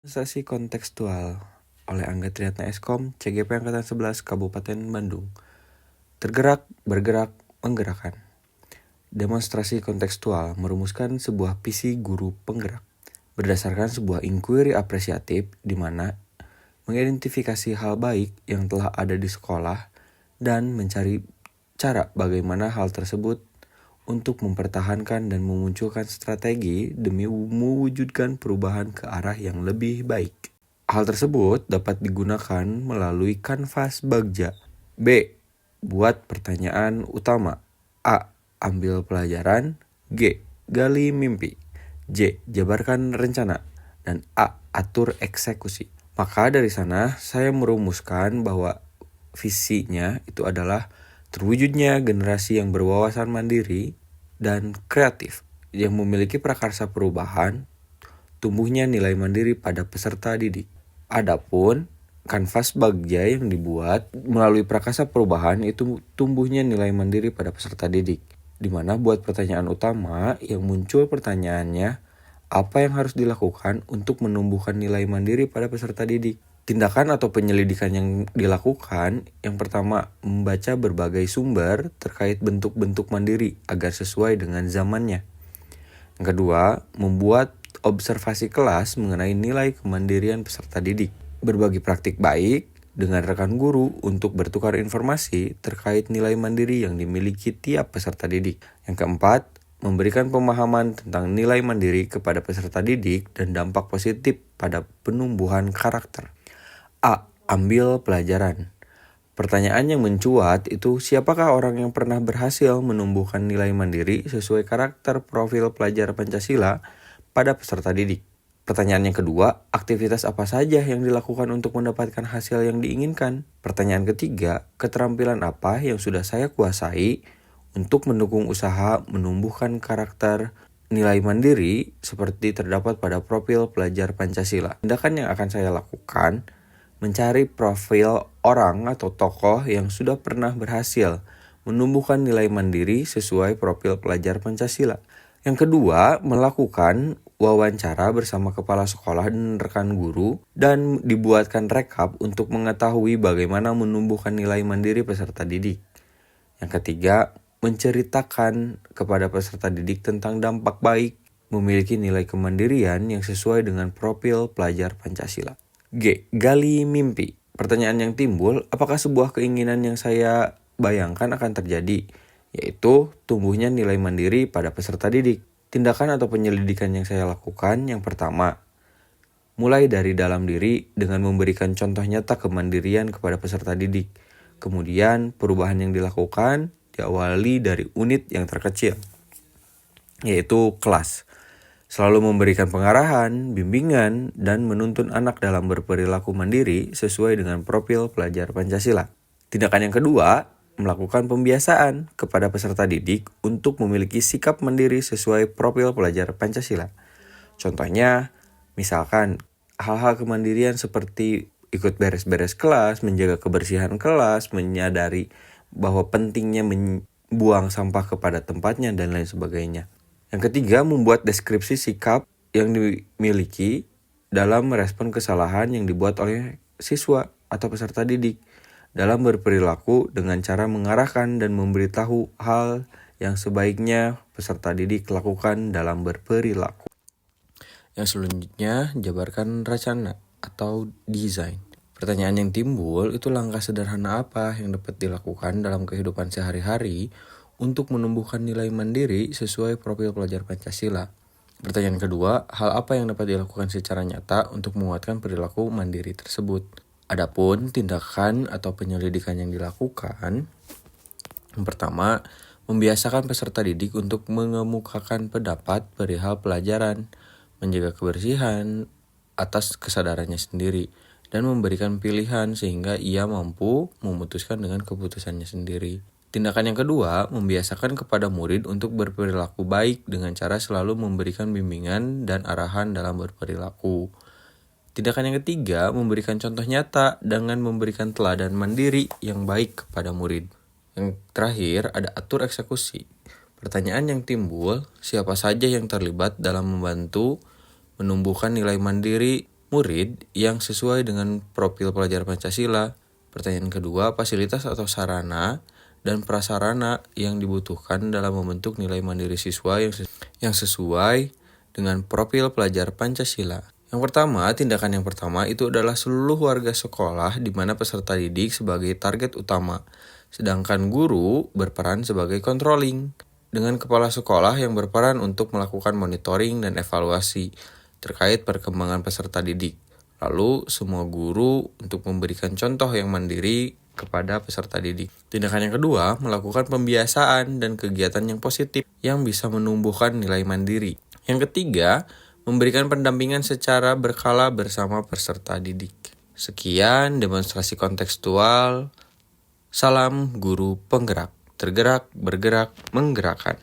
Sesi kontekstual oleh Angga Triatna Eskom, CGP Angkatan 11, Kabupaten Bandung. Tergerak, bergerak, menggerakkan. Demonstrasi kontekstual merumuskan sebuah visi guru penggerak berdasarkan sebuah inquiry apresiatif di mana mengidentifikasi hal baik yang telah ada di sekolah dan mencari cara bagaimana hal tersebut untuk mempertahankan dan memunculkan strategi demi mewujudkan perubahan ke arah yang lebih baik. Hal tersebut dapat digunakan melalui kanvas bagja. B. Buat pertanyaan utama. A. Ambil pelajaran. G. Gali mimpi. J. Jabarkan rencana. Dan A. Atur eksekusi. Maka dari sana saya merumuskan bahwa visinya itu adalah terwujudnya generasi yang berwawasan mandiri dan kreatif yang memiliki prakarsa perubahan, tumbuhnya nilai mandiri pada peserta didik. Adapun kanvas bagja yang dibuat melalui prakarsa perubahan itu tumbuhnya nilai mandiri pada peserta didik. Di mana buat pertanyaan utama yang muncul pertanyaannya, apa yang harus dilakukan untuk menumbuhkan nilai mandiri pada peserta didik? Tindakan atau penyelidikan yang dilakukan, yang pertama, membaca berbagai sumber terkait bentuk-bentuk mandiri agar sesuai dengan zamannya. Yang kedua, membuat observasi kelas mengenai nilai kemandirian peserta didik. Berbagi praktik baik dengan rekan guru untuk bertukar informasi terkait nilai mandiri yang dimiliki tiap peserta didik. Yang keempat, memberikan pemahaman tentang nilai mandiri kepada peserta didik dan dampak positif pada penumbuhan karakter. A. Ambil pelajaran. Pertanyaan yang mencuat itu, siapakah orang yang pernah berhasil menumbuhkan nilai mandiri sesuai karakter profil pelajar Pancasila pada peserta didik? Pertanyaan yang kedua, aktivitas apa saja yang dilakukan untuk mendapatkan hasil yang diinginkan? Pertanyaan ketiga, keterampilan apa yang sudah saya kuasai untuk mendukung usaha menumbuhkan karakter nilai mandiri seperti terdapat pada profil pelajar Pancasila? Tindakan yang akan saya lakukan, mencari profil orang atau tokoh yang sudah pernah berhasil menumbuhkan nilai mandiri sesuai profil pelajar Pancasila. Yang kedua, melakukan wawancara bersama kepala sekolah dan rekan guru dan dibuatkan rekap untuk mengetahui bagaimana menumbuhkan nilai mandiri peserta didik. Yang ketiga, menceritakan kepada peserta didik tentang dampak baik memiliki nilai kemandirian yang sesuai dengan profil pelajar Pancasila. G. Gali mimpi. Pertanyaan yang timbul, apakah sebuah keinginan yang saya bayangkan akan terjadi, yaitu tumbuhnya nilai mandiri pada peserta didik. Tindakan atau penyelidikan yang saya lakukan, yang pertama, mulai dari dalam diri dengan memberikan contoh nyata kemandirian kepada peserta didik. Kemudian perubahan yang dilakukan diawali dari unit yang terkecil, yaitu kelas. Selalu memberikan pengarahan, bimbingan, dan menuntun anak dalam berperilaku mandiri sesuai dengan profil pelajar Pancasila. Tindakan yang kedua, melakukan pembiasaan kepada peserta didik untuk memiliki sikap mandiri sesuai profil pelajar Pancasila. Contohnya, misalkan hal-hal kemandirian seperti ikut beres-beres kelas, menjaga kebersihan kelas, menyadari bahwa pentingnya membuang sampah kepada tempatnya, dan lain sebagainya. Yang ketiga, membuat deskripsi sikap yang dimiliki dalam merespon kesalahan yang dibuat oleh siswa atau peserta didik dalam berperilaku dengan cara mengarahkan dan memberitahu hal yang sebaiknya peserta didik lakukan dalam berperilaku. Yang selanjutnya, jabarkan rencana atau desain. Pertanyaan yang timbul itu, langkah sederhana apa yang dapat dilakukan dalam kehidupan sehari-hari untuk menumbuhkan nilai mandiri sesuai profil pelajar Pancasila. Pertanyaan kedua, hal apa yang dapat dilakukan secara nyata untuk menguatkan perilaku mandiri tersebut? Adapun tindakan atau penyelidikan yang dilakukan, yang pertama, membiasakan peserta didik untuk mengemukakan pendapat perihal pelajaran, menjaga kebersihan atas kesadarannya sendiri, dan memberikan pilihan sehingga ia mampu memutuskan dengan keputusannya sendiri. Tindakan yang kedua, membiasakan kepada murid untuk berperilaku baik dengan cara selalu memberikan bimbingan dan arahan dalam berperilaku. Tindakan yang ketiga, memberikan contoh nyata dengan memberikan teladan mandiri yang baik kepada murid. Yang terakhir, ada atur eksekusi. Pertanyaan yang timbul, siapa saja yang terlibat dalam membantu menumbuhkan nilai mandiri murid yang sesuai dengan profil pelajar Pancasila. Pertanyaan kedua, fasilitas atau sarana dan prasarana yang dibutuhkan dalam membentuk nilai mandiri siswa yang sesuai dengan profil pelajar Pancasila. Yang pertama, tindakan yang pertama itu adalah seluruh warga sekolah di mana peserta didik sebagai target utama, sedangkan guru berperan sebagai controlling, dengan kepala sekolah yang berperan untuk melakukan monitoring dan evaluasi terkait perkembangan peserta didik. Lalu, semua guru untuk memberikan contoh yang mandiri kepada peserta didik. Tindakan yang kedua, melakukan pembiasaan dan kegiatan yang positif yang bisa menumbuhkan nilai mandiri. Yang ketiga, memberikan pendampingan secara berkala bersama peserta didik. Sekian demonstrasi kontekstual. Salam guru penggerak, tergerak, bergerak, menggerakkan.